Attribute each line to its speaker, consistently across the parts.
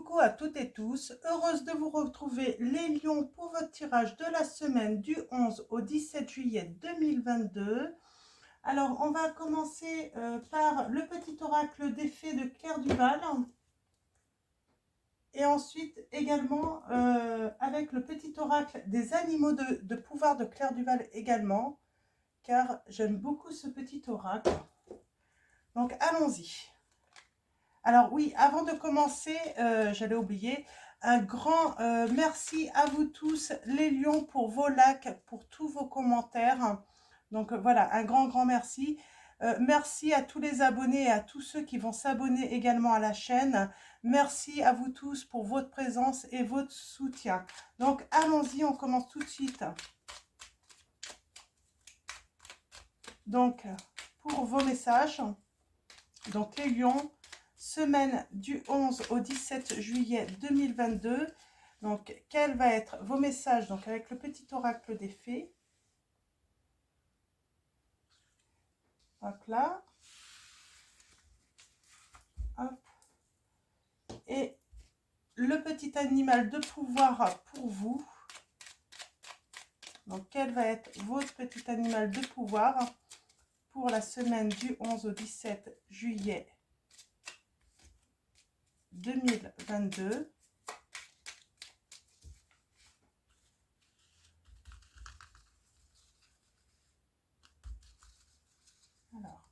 Speaker 1: Coucou à toutes et tous, heureuse de vous retrouver les lions pour votre tirage de la semaine du 11 au 17 juillet 2022. Alors on va commencer par le petit oracle des fées de Claire Duval et ensuite également avec le petit oracle des animaux de pouvoir de Claire Duval également, car j'aime beaucoup ce petit oracle. Donc allons-y. Alors oui, avant de commencer, j'allais oublier, un grand merci à vous tous les lions pour vos likes, pour tous vos commentaires. Donc voilà, un grand merci. Merci à tous les abonnés et à tous ceux qui vont s'abonner également à la chaîne. Merci à vous tous pour votre présence et votre soutien. Donc allons-y, on commence tout de suite. Donc pour vos messages, donc les lions, semaine du 11 au 17 juillet 2022. Donc, quel va être vos messages donc avec le petit oracle des fées. Hop là. Hop. Et le petit animal de pouvoir pour vous. Donc, quel va être votre petit animal de pouvoir pour la semaine du 11 au 17 juillet 2022. Alors,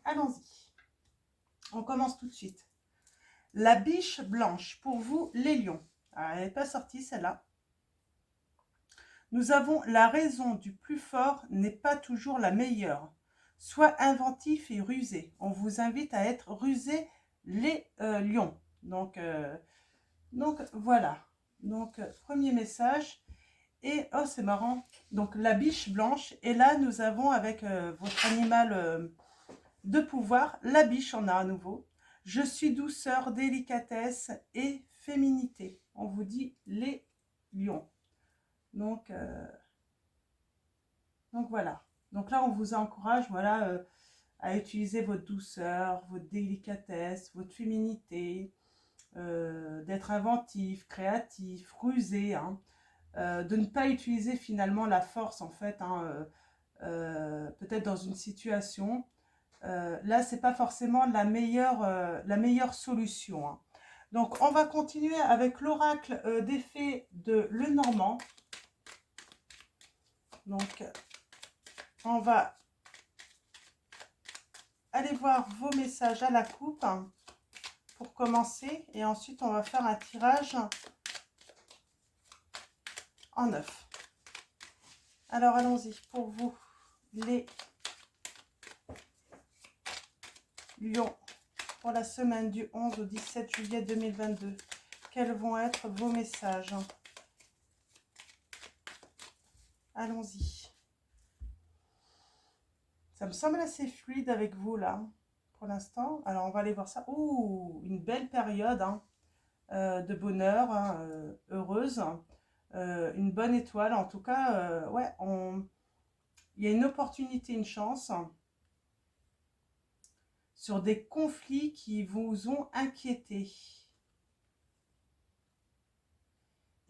Speaker 1: allons-y. On commence tout de suite. La biche blanche pour vous, les lions. Alors, elle n'est pas sortie celle-là. Nous avons la raison du plus fort n'est pas toujours la meilleure. Sois inventif et rusé. On vous invite à être rusé les lions. Donc voilà. Donc premier message. Et oh c'est marrant. Donc la biche blanche. Et là nous avons avec votre animal de pouvoir, la biche en a à nouveau. Je suis douceur, délicatesse et féminité. On vous dit les lions. Donc voilà. Donc là, on vous encourage voilà, à utiliser votre douceur, votre délicatesse, votre féminité, d'être inventif, créatif, rusé, hein, de ne pas utiliser finalement la force en fait, hein, peut-être dans une situation. Là, c'est pas forcément la meilleure solution. Hein. Donc, on va continuer avec l'oracle des fées de Lenormand. Donc, on va aller voir vos messages à la coupe pour commencer. Et ensuite, on va faire un tirage en 9. Alors, allons-y pour vous, les lions, pour la semaine du 11 au 17 juillet 2022. Quels vont être vos messages? Allons-y. Ça me semble assez fluide avec vous, là, pour l'instant. Alors, on va aller voir ça. Ouh, une belle période hein, de bonheur, hein, heureuse. Une bonne étoile. En tout cas, ouais, il y a une opportunité, une chance sur des conflits qui vous ont inquiété.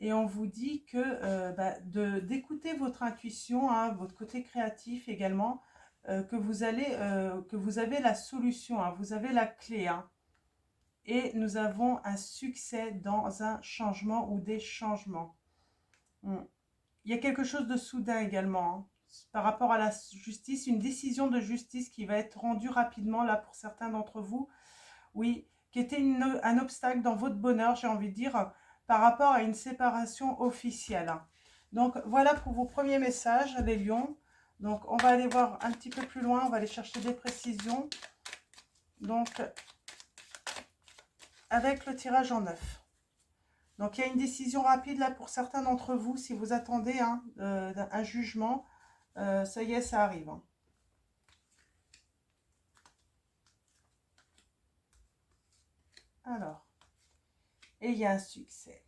Speaker 1: Et on vous dit que d'écouter votre intuition, hein, votre côté créatif également, que vous avez la solution, hein, vous avez la clé. Hein, et nous avons un succès dans un changement ou des changements. Il y a quelque chose de soudain également. Hein, par rapport à la justice, une décision de justice qui va être rendue rapidement là pour certains d'entre vous. Oui, qui était un obstacle dans votre bonheur, j'ai envie de dire, par rapport à une séparation officielle. Donc voilà pour vos premiers messages, les lions. Donc on va aller voir un petit peu plus loin, on va aller chercher des précisions. Donc avec le tirage en 9. Donc il y a une décision rapide là pour certains d'entre vous, si vous attendez hein, un jugement, ça y est, ça arrive. Hein. Alors, et il y a un succès.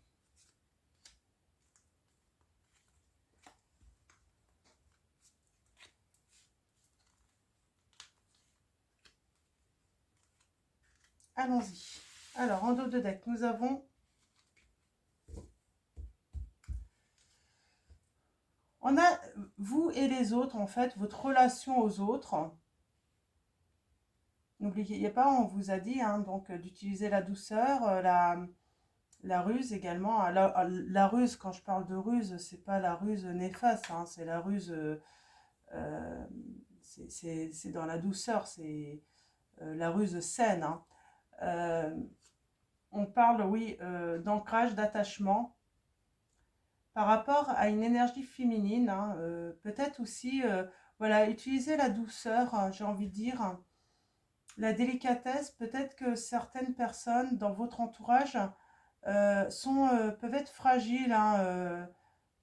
Speaker 1: allons-y. Alors, en dos de deck, nous avons... On a vous et les autres, en fait, votre relation aux autres. N'oubliez pas, on vous a dit hein, donc d'utiliser la douceur, la ruse également. La ruse, quand je parle de ruse, c'est pas la ruse néfaste, hein, c'est la ruse, euh, c'est dans la douceur, c'est la ruse saine. Hein. Euh, on parle, oui, d'ancrage, d'attachement par rapport à une énergie féminine. Hein, peut-être aussi, voilà, utiliser la douceur, hein, j'ai envie de dire, la délicatesse. Peut-être que certaines personnes dans votre entourage peuvent être fragiles. Hein,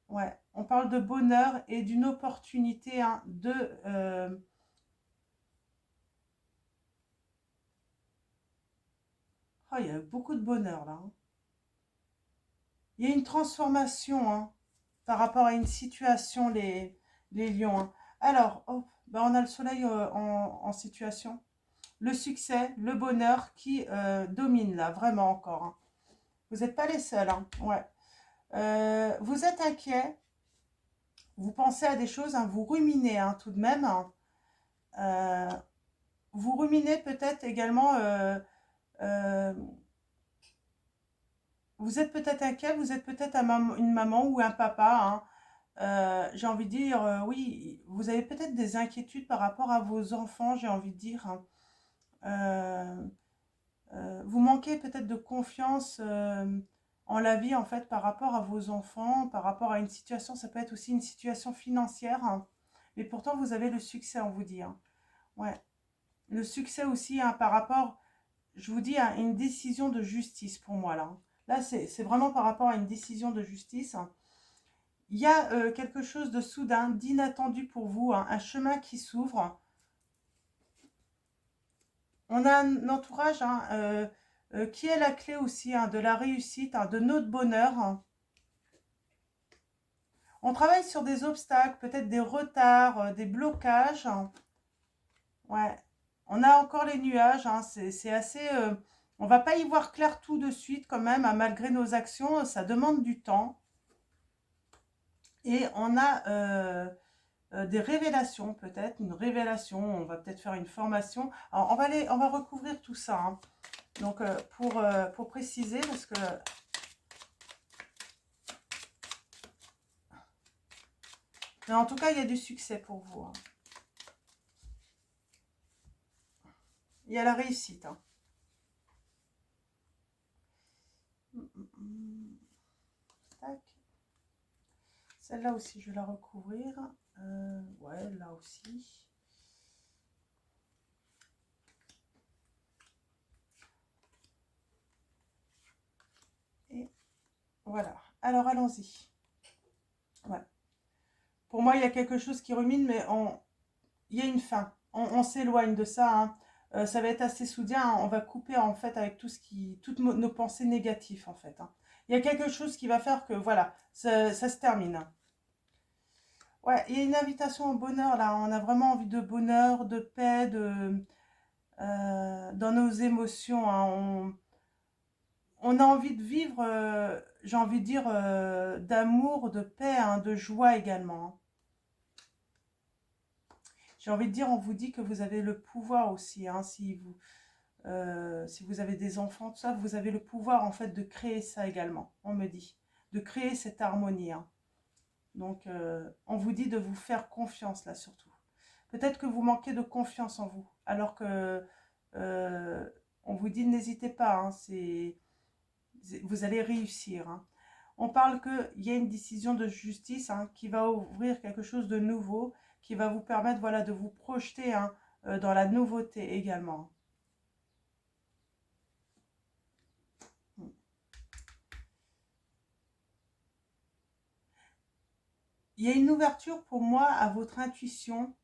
Speaker 1: ouais. On parle de bonheur et d'une opportunité hein, de... Oh, il y a beaucoup de bonheur là. Hein. Il y a une transformation hein, par rapport à une situation, les lions. Hein. Alors, oh, ben on a le soleil en situation. Le succès, le bonheur qui domine là, vraiment encore. Hein. Vous n'êtes pas les seuls. Hein. Ouais. Vous êtes inquiet, vous pensez à des choses, hein, vous ruminez hein, tout de même. Hein. Vous ruminez peut-être également, euh, vous êtes peut-être inquiet, vous êtes peut-être une maman ou un papa. Hein. J'ai envie de dire, oui, vous avez peut-être des inquiétudes par rapport à vos enfants, j'ai envie de dire. Hein. Euh, vous manquez peut-être de confiance en la vie, en fait, par rapport à vos enfants, par rapport à une situation, ça peut être aussi une situation financière. Hein. Mais pourtant, vous avez le succès, on vous dit. Hein. Ouais. Le succès aussi hein, par rapport, je vous dis, à une décision de justice pour moi là. Là, c'est vraiment par rapport à une décision de justice. Il y a quelque chose de soudain, d'inattendu pour vous, hein, un chemin qui s'ouvre. On a un entourage hein, qui est la clé aussi hein, de la réussite, hein, de notre bonheur. Hein. On travaille sur des obstacles, peut-être des retards, des blocages. Hein. Ouais. On a encore les nuages, hein, c'est assez... on va pas y voir clair tout de suite quand même, hein, malgré nos actions, ça demande du temps. Et on a des révélations peut-être, une révélation, on va peut-être faire une formation. Alors on va recouvrir tout ça. Hein. Donc pour préciser, parce que... Mais en tout cas, il y a du succès pour vous. Hein. Il y a la réussite. Hein. Tac. Celle-là aussi, je vais la recouvrir. Ouais, là aussi. Et voilà. Alors, allons-y. Ouais. Pour moi, il y a quelque chose qui rumine, mais il y a une fin. On s'éloigne de ça. Hein. Ça va être assez soudain. Hein. On va couper en fait avec toutes nos pensées négatives en fait. Hein. Il y a quelque chose qui va faire que voilà, ça se termine. Ouais, il y a une invitation au bonheur là. On a vraiment envie de bonheur, de paix, dans nos émotions. Hein. On a envie de vivre, j'ai envie de dire, d'amour, de paix, hein, de joie également. Hein. J'ai envie de dire, on vous dit que vous avez le pouvoir aussi, hein, si vous avez des enfants, tout ça, vous avez le pouvoir en fait de créer ça également, on me dit, de créer cette harmonie. Hein. Donc, on vous dit de vous faire confiance là surtout. Peut-être que vous manquez de confiance en vous, alors que on vous dit n'hésitez pas, hein, vous allez réussir. Hein. On parle qu'il y a une décision de justice hein, qui va ouvrir quelque chose de nouveau, qui va vous permettre voilà, de vous projeter hein, dans la nouveauté également. Il y a une ouverture pour moi à votre intuition,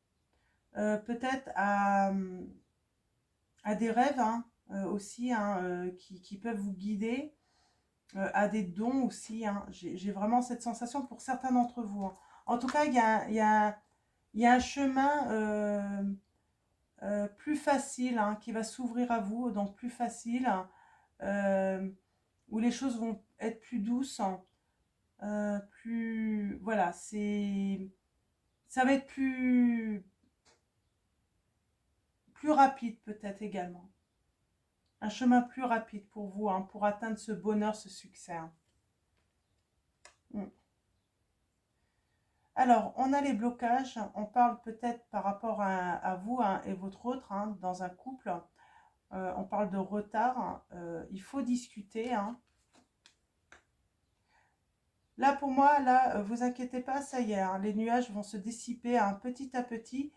Speaker 1: peut-être à des rêves hein, aussi hein, qui peuvent vous guider, à des dons aussi. Hein. J'ai vraiment cette sensation pour certains d'entre vous. Hein. En tout cas, il y a un chemin plus facile, hein, qui va s'ouvrir à vous, donc plus facile, où les choses vont être plus douces, plus, voilà, ça va être plus rapide peut-être également. Un chemin plus rapide pour vous, hein, pour atteindre ce bonheur, ce succès. Hein. Mm. Alors, on a les blocages, on parle peut-être par rapport à vous, hein, et votre autre, hein, dans un couple. On parle de retard, il faut discuter. Hein. Là, pour moi, là, vous inquiétez pas, ça y est, hein, les nuages vont se dissiper, hein, petit à petit.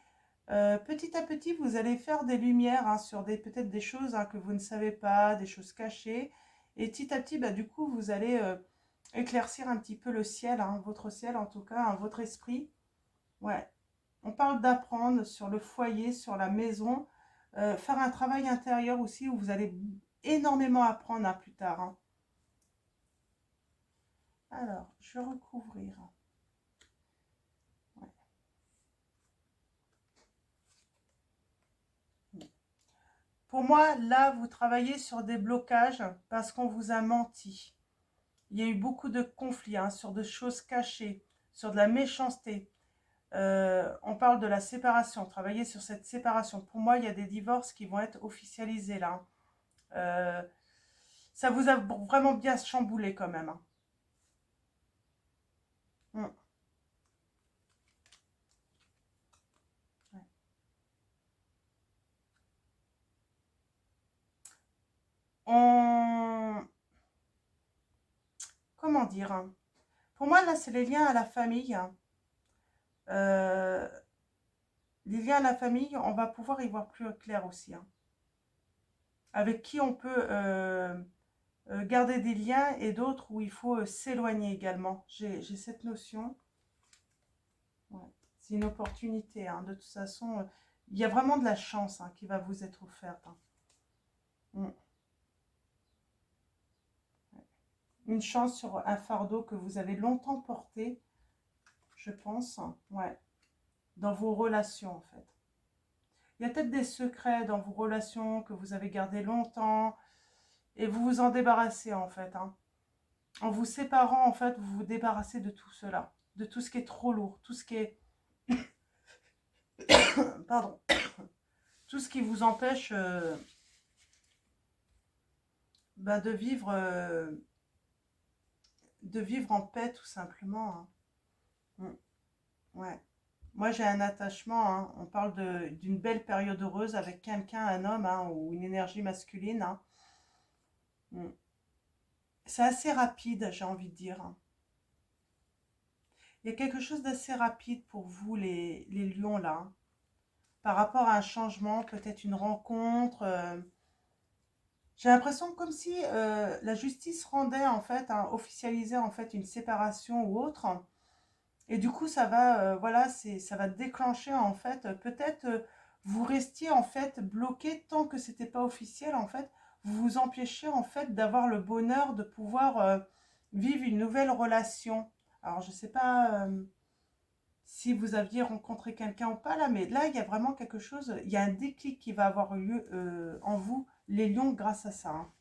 Speaker 1: Petit à petit, vous allez faire des lumières, hein, sur peut-être des choses, hein, que vous ne savez pas, des choses cachées. Et petit à petit, bah, du coup, vous allez éclaircir un petit peu le ciel, hein, votre ciel en tout cas, hein, votre esprit. Ouais. On parle d'apprendre sur le foyer, sur la maison, faire un travail intérieur aussi où vous allez énormément apprendre, hein, plus tard. Hein. Alors, je vais recouvrir. Ouais. Pour moi, là, vous travaillez sur des blocages parce qu'on vous a menti. Il y a eu beaucoup de conflits, hein, sur des choses cachées, sur de la méchanceté. On parle de la séparation, travailler sur cette séparation. Pour moi, il y a des divorces qui vont être officialisés là. Euh, Ça vous a vraiment bien chamboulé quand même. Hein. Mm. Ouais. On... Comment dire, hein. Pour moi, là, c'est les liens à la famille. Hein. Euh, les liens à la famille, on va pouvoir y voir plus clair aussi. Hein. Avec qui on peut garder des liens et d'autres où il faut s'éloigner également. J'ai cette notion. Ouais. C'est une opportunité. Hein. De toute façon, il y a vraiment de la chance, hein, qui va vous être offerte. Hein. Mm. Une chance sur un fardeau que vous avez longtemps porté, je pense. Ouais. Dans vos relations, en fait. Il y a peut-être des secrets dans vos relations que vous avez gardés longtemps et vous vous en débarrassez, en fait. Hein. En vous séparant, en fait, vous vous débarrassez de tout cela. De tout ce qui est trop lourd, tout ce qui est... Pardon. Tout ce qui vous empêche de vivre en paix, tout simplement. Hein. Ouais. Moi, j'ai un attachement. Hein. On parle d'une belle période heureuse avec quelqu'un, un homme, hein, ou une énergie masculine. Hein. Mm. C'est assez rapide, j'ai envie de dire. Hein. Il y a quelque chose d'assez rapide pour vous, les lions, là. Hein. Par rapport à un changement, peut-être une rencontre. J'ai l'impression comme si la justice rendait, en fait, hein, officialisait, en fait, une séparation ou autre. Et du coup, ça va, voilà, ça va déclencher, en fait, peut-être vous restiez, en fait, bloqué tant que c'était pas officiel, en fait. Vous vous empêchez, en fait, d'avoir le bonheur de pouvoir vivre une nouvelle relation. Alors, je sais pas si vous aviez rencontré quelqu'un ou pas, là, mais là, il y a vraiment quelque chose, il y a un déclic qui va avoir lieu en vous, les lions, grâce à ça. Hein.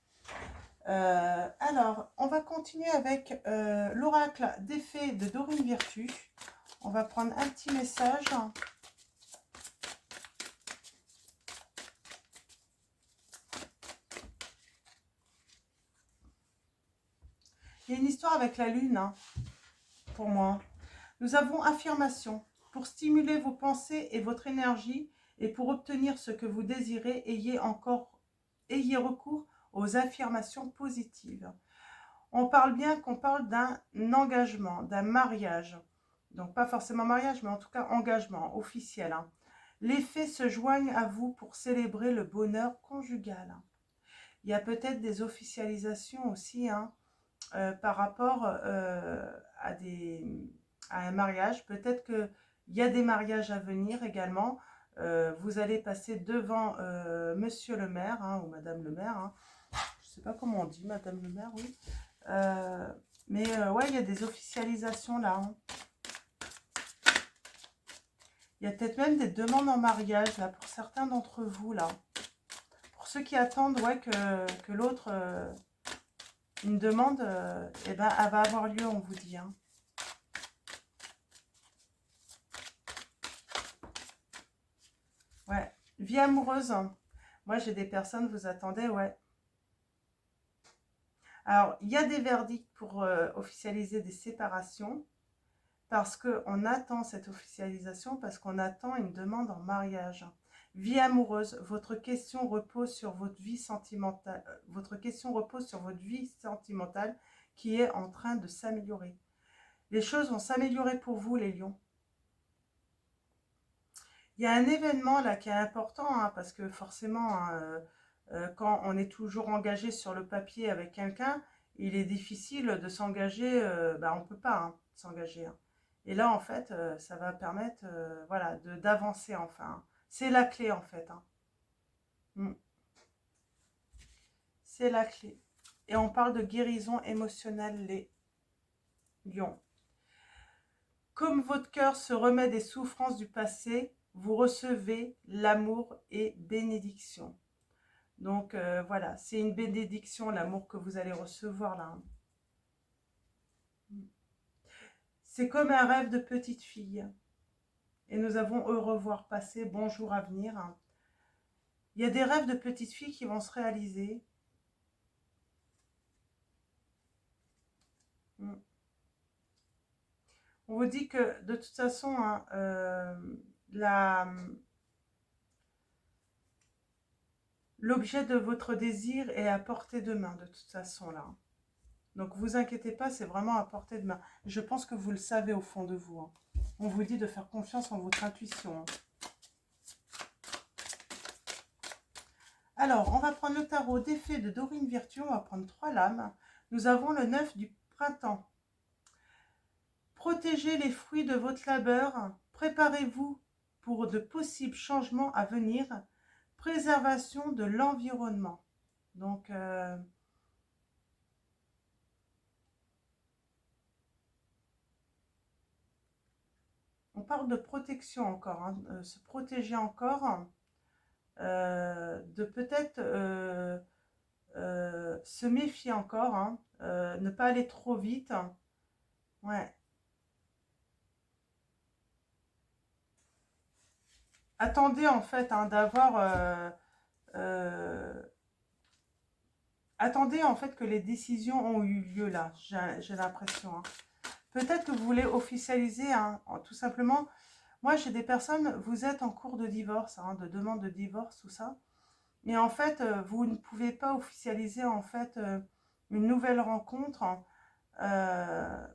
Speaker 1: Alors, on va continuer avec l'oracle des fées de Dorine Virtue. On va prendre un petit message. Il y a une histoire avec la lune, hein, pour moi. Nous avons affirmation. Pour stimuler vos pensées et votre énergie et pour obtenir ce que vous désirez, ayez recours aux affirmations positives. On parle bien qu'on parle d'un engagement, d'un mariage. Donc pas forcément mariage, mais en tout cas engagement officiel. Hein. Les faits se joignent à vous pour célébrer le bonheur conjugal. Il y a peut-être des officialisations aussi, hein, par rapport à un mariage. Peut-être qu'il y a des mariages à venir également. Vous allez passer devant monsieur le maire, hein, ou madame le maire. Hein. Je ne sais pas comment on dit, madame le maire, oui. Mais ouais, il y a des officialisations là. Hein. Il y a peut-être même des demandes en mariage, là, pour certains d'entre vous, là. Pour ceux qui attendent, ouais, que l'autre, une demande, eh ben, elle va avoir lieu, on vous dit, hein. Ouais, vie amoureuse. Moi, j'ai des personnes, vous attendez, ouais. Alors, il y a des verdicts pour officialiser des séparations, parce qu'on attend cette officialisation, parce qu'on attend une demande en mariage. Vie amoureuse, votre question repose sur votre vie sentimentale, qui est en train de s'améliorer. Les choses vont s'améliorer pour vous, les lions. Il y a un événement là qui est important, hein, parce que forcément, hein, quand on est toujours engagé sur le papier avec quelqu'un, il est difficile de s'engager, on ne peut pas hein, s'engager. Hein. Et là, en fait, ça va permettre voilà, d'avancer enfin. Hein. C'est la clé, en fait. Hein. Mm. C'est la clé. Et on parle de guérison émotionnelle, les lions. Comme votre cœur se remet des souffrances du passé, vous recevez l'amour et bénédiction. Donc voilà, c'est une bénédiction, l'amour que vous allez recevoir là. C'est comme un rêve de petite fille. Et nous avons au revoir passé, bonjour à venir. Il y a des rêves de petite fille qui vont se réaliser. On vous dit que de toute façon, hein, l'objet de votre désir est à portée de main, de toute façon là. Donc vous inquiétez pas, c'est vraiment à portée de main. Je pense que vous le savez au fond de vous. Hein. On vous dit de faire confiance en votre intuition. Hein. Alors, on va prendre le tarot des fées de Dorine Virtue. On va prendre 3 lames. Nous avons le 9 du printemps. Protégez les fruits de votre labeur. Préparez-vous pour de possibles changements à venir. Préservation de l'environnement. Donc, on parle de protection encore. Hein, se protéger encore. De peut-être se méfier encore. Hein, ne pas aller trop vite. Ouais. Attendez en fait hein, d'avoir... attendez en fait que les décisions ont eu lieu là, j'ai l'impression. Hein. Peut-être que vous voulez officialiser, hein, tout simplement. Moi j'ai des personnes, vous êtes en cours de divorce, hein, de demande de divorce, tout ça. Et en fait, vous ne pouvez pas officialiser en fait une nouvelle rencontre hein,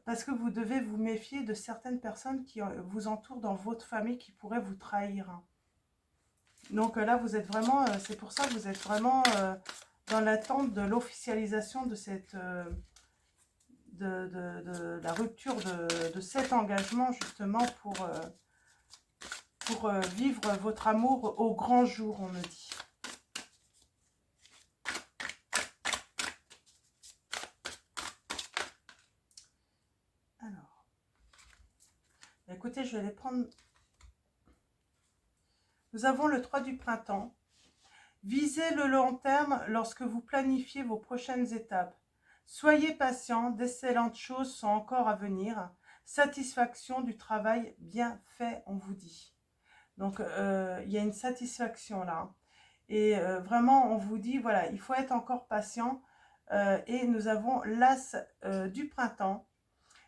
Speaker 1: parce que vous devez vous méfier de certaines personnes qui vous entourent dans votre famille qui pourraient vous trahir. Hein. Donc là, vous êtes vraiment, c'est pour ça que vous êtes vraiment dans l'attente de l'officialisation de cette, de la rupture de cet engagement justement pour vivre votre amour au grand jour, on me dit. Alors, écoutez, je vais les prendre. Nous avons le 3 du printemps. Visez le long terme lorsque vous planifiez vos prochaines étapes. Soyez patient, d'excellentes choses sont encore à venir. Satisfaction du travail bien fait, on vous dit. Donc, il y a une satisfaction là. Et vraiment, on vous dit, voilà, il faut être encore patient. Et nous avons l'as du printemps.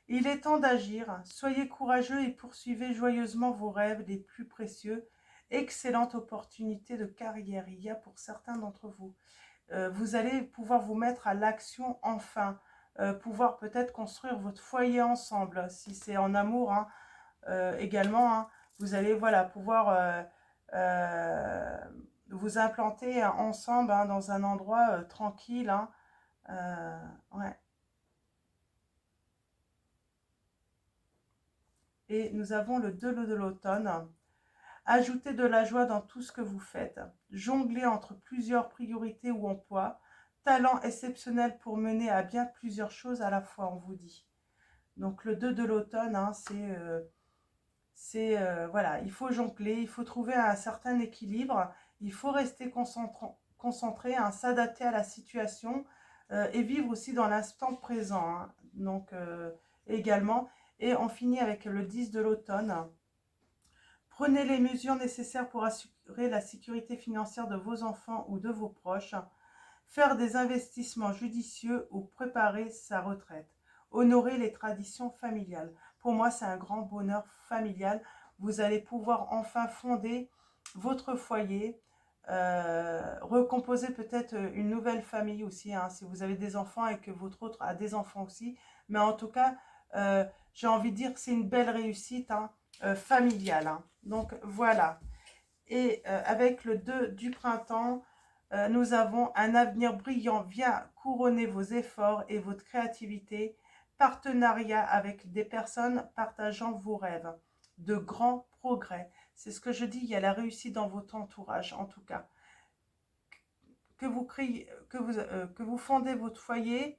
Speaker 1: Il est temps d'agir. Soyez courageux et poursuivez joyeusement vos rêves les plus précieux. Excellente opportunité de carrière, il y a pour certains d'entre vous. Vous allez pouvoir vous mettre à l'action enfin. Pouvoir peut-être construire votre foyer ensemble, si c'est en amour hein, également. Hein, vous allez voilà, pouvoir vous implanter ensemble hein, dans un endroit tranquille. Hein, ouais. Et nous avons le 2 de l'automne. Ajoutez de la joie dans tout ce que vous faites. Jonglez entre plusieurs priorités ou emplois. Talent exceptionnel pour mener à bien plusieurs choses à la fois, on vous dit. Donc le 2 de l'automne, hein, C'est voilà, il faut jongler, il faut trouver un certain équilibre, il faut rester concentré, hein, s'adapter à la situation et vivre aussi dans l'instant présent, hein. Donc également, et on finit avec le 10 de l'automne. Prenez les mesures nécessaires pour assurer la sécurité financière de vos enfants ou de vos proches. Faire des investissements judicieux ou préparer sa retraite. Honorer les traditions familiales. Pour moi, c'est un grand bonheur familial. Vous allez pouvoir enfin fonder votre foyer, recomposer peut-être une nouvelle famille aussi, hein, si vous avez des enfants et que votre autre a des enfants aussi. Mais en tout cas, j'ai envie de dire que c'est une belle réussite, hein, familiale, hein. Donc voilà. Et avec le 2 du printemps, nous avons un avenir brillant vient couronner vos efforts et votre créativité, partenariat avec des personnes partageant vos rêves, de grands progrès. C'est ce que je dis, il y a la réussite dans votre entourage en tout cas. Que vous fondez votre foyer,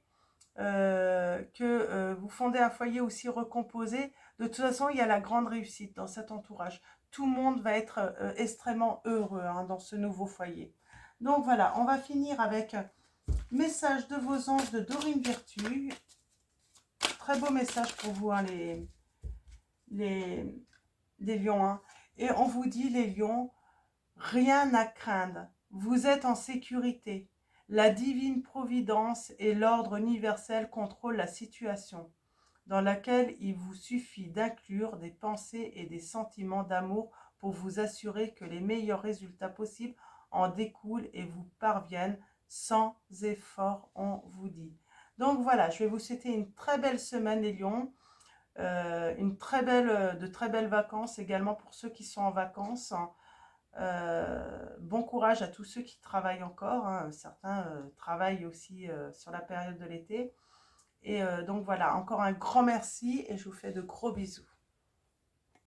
Speaker 1: que vous fondez un foyer aussi recomposé, de toute façon, il y a la grande réussite dans cet entourage. Tout le monde va être extrêmement heureux, hein, dans ce nouveau foyer. Donc voilà, on va finir avec message de vos anges de Dorine Virtue. Très beau message pour vous, hein, les, les lions, hein. Et on vous dit, les lions, rien à craindre. Vous êtes en sécurité. La divine providence et l'ordre universel contrôlent la situation, dans laquelle il vous suffit d'inclure des pensées et des sentiments d'amour pour vous assurer que les meilleurs résultats possibles en découlent et vous parviennent sans effort, on vous dit. Donc voilà, je vais vous souhaiter une très belle semaine les lions, de très belles vacances également pour ceux qui sont en vacances. Bon courage à tous ceux qui travaillent encore, hein. Certains travaillent aussi sur la période de l'été. Et donc voilà, encore un grand merci et je vous fais de gros bisous.